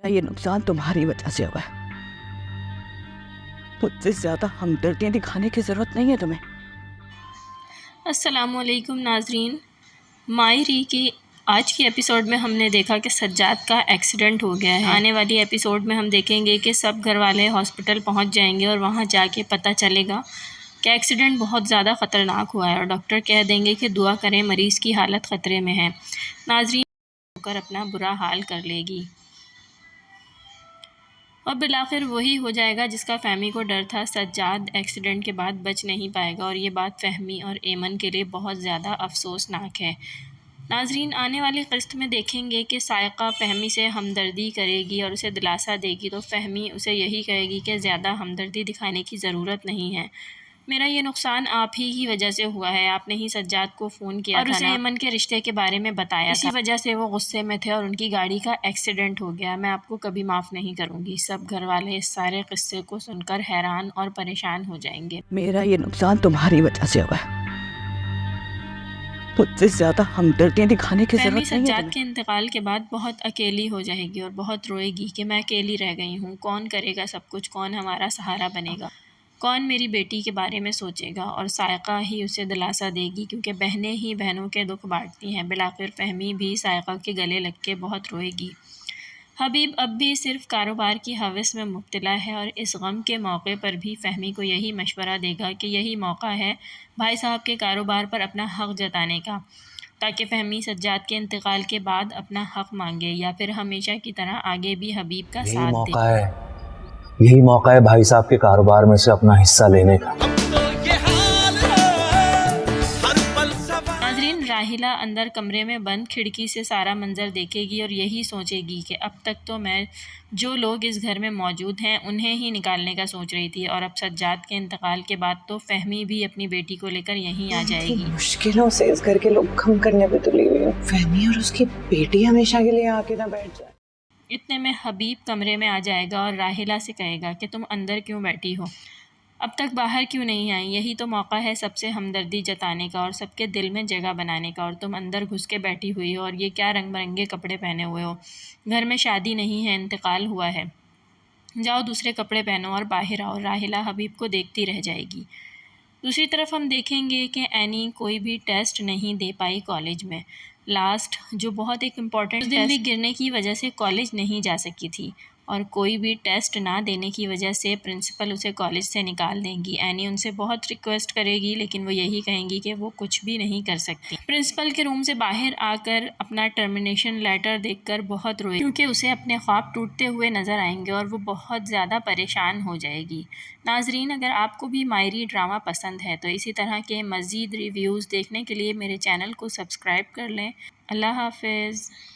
یہ نقصان تمہاری وجہ سے ہوا ہے، مجھ سے زیادہ ہمدردیاں دکھانے کی ضرورت نہیں ہے تمہیں۔ السلام علیکم ناظرین، ماہری کی آج کی ایپیسوڈ میں ہم نے دیکھا کہ سجاد کا ایکسیڈنٹ ہو گیا ہے۔ آنے والی ایپیسوڈ میں ہم دیکھیں گے کہ سب گھر والے ہاسپٹل پہنچ جائیں گے اور وہاں جا کے پتہ چلے گا کہ ایکسیڈنٹ بہت زیادہ خطرناک ہوا ہے، اور ڈاکٹر کہہ دیں گے کہ دعا کریں مریض کی حالت خطرے میں ہے۔ ناظرین ہو کر اپنا برا حال کر لے گی اور بالآخر وہی ہو جائے گا جس کا فہمی کو ڈر تھا۔ سجاد ایکسیڈنٹ کے بعد بچ نہیں پائے گا، اور یہ بات فہمی اور ایمن کے لیے بہت زیادہ افسوسناک ہے۔ ناظرین آنے والی قسط میں دیکھیں گے کہ سائقہ فہمی سے ہمدردی کرے گی اور اسے دلاسا دے گی، تو فہمی اسے یہی کہے گی کہ زیادہ ہمدردی دکھانے کی ضرورت نہیں ہے، میرا یہ نقصان آپ ہی کی وجہ سے ہوا ہے، آپ نے ہی سجاد کو فون کیا تھا اور اسے ایمن کے رشتے کے بارے میں بتایا تھا، اسی وجہ سے وہ غصے میں تھے اور ان کی گاڑی کا ایکسیڈنٹ ہو گیا، میں آپ کو کبھی معاف نہیں کروں گی۔ سب گھر والے اس سارے قصے کو سن کر حیران اور پریشان ہو جائیں گے۔ میرا یہ نقصان تمہاری وجہ سے ہوا ہے، مجھ سے زیادہ ہمدردیاں دکھانے کی فہمی ضرورت نہیں ہے سجاد تمہیں۔ کے انتقال کے بعد بہت اکیلی ہو جائے گی اور بہت روئے گی کہ میں اکیلی رہ گئی ہوں، کون کرے گا سب کچھ، کون ہمارا سہارا بنے گا، کون میری بیٹی کے بارے میں سوچے گا، اور سائقہ ہی اسے دلاسا دے گی کیونکہ بہنیں ہی بہنوں کے دکھ بانٹتی ہیں۔ بالآخر فہمی بھی سائقہ کے گلے لگ کے بہت روئے گی۔ حبیب اب بھی صرف کاروبار کی ہوس میں مبتلا ہے اور اس غم کے موقع پر بھی فہمی کو یہی مشورہ دے گا کہ یہی موقع ہے بھائی صاحب کے کاروبار پر اپنا حق جتانے کا، تاکہ فہمی سجاد کے انتقال کے بعد اپنا حق مانگے یا پھر ہمیشہ کی طرح آگے بھی حبیب کا ساتھ دے۔ یہی موقع ہے بھائی صاحب کے کاروبار میں سے اپنا حصہ لینے کا۔ ناظرین راحیلہ اندر کمرے میں بند کھڑکی سے سارا منظر دیکھے گی اور یہی سوچے گی کہ اب تک تو میں جو لوگ اس گھر میں موجود ہیں انہیں ہی نکالنے کا سوچ رہی تھی، اور اب سجاد کے انتقال کے بعد تو فہمی بھی اپنی بیٹی کو لے کر یہیں آ جائے گی۔ مشکلوں سے اس گھر کے لوگ کم کرنے پہ تلی ہوئی ہوں، فہمی اور اس کی بیٹی ہمیشہ کے لیے آ کے نہ بیٹھ جائے۔ اتنے میں حبیب کمرے میں آ جائے گا اور راحیلہ سے کہے گا کہ تم اندر کیوں بیٹھی ہو، اب تک باہر کیوں نہیں آئی، یہی تو موقع ہے سب سے ہمدردی جتانے کا اور سب کے دل میں جگہ بنانے کا، اور تم اندر گھس کے بیٹھی ہوئی ہو اور یہ کیا رنگ برنگے کپڑے پہنے ہوئے ہو، گھر میں شادی نہیں ہے، انتقال ہوا ہے، جاؤ دوسرے کپڑے پہنو اور باہر آؤ۔ راحیلہ حبیب کو دیکھتی رہ جائے گی۔ دوسری طرف ہم دیکھیں گے کہ اینی کوئی بھی ٹیسٹ نہیں دے پائی کالج میں، لاسٹ جو بہت ایک امپورٹنٹ دن بھی گرنے کی وجہ سے کالج نہیں جا سکی تھی، اور کوئی بھی ٹیسٹ نہ دینے کی وجہ سے پرنسپل اسے کالج سے نکال دیں گی۔ اینی ان سے بہت ریکویسٹ کرے گی لیکن وہ یہی کہیں گی کہ وہ کچھ بھی نہیں کر سکتی۔ پرنسپل کے روم سے باہر آ کر اپنا ٹرمینیشن لیٹر دیکھ کر بہت روئے کیونکہ اسے اپنے خواب ٹوٹتے ہوئے نظر آئیں گے اور وہ بہت زیادہ پریشان ہو جائے گی۔ ناظرین اگر آپ کو بھی ماہری ڈرامہ پسند ہے تو اسی طرح کے مزید ریویوز دیکھنے کے لیے میرے چینل کو سبسکرائب کر لیں۔ اللہ حافظ۔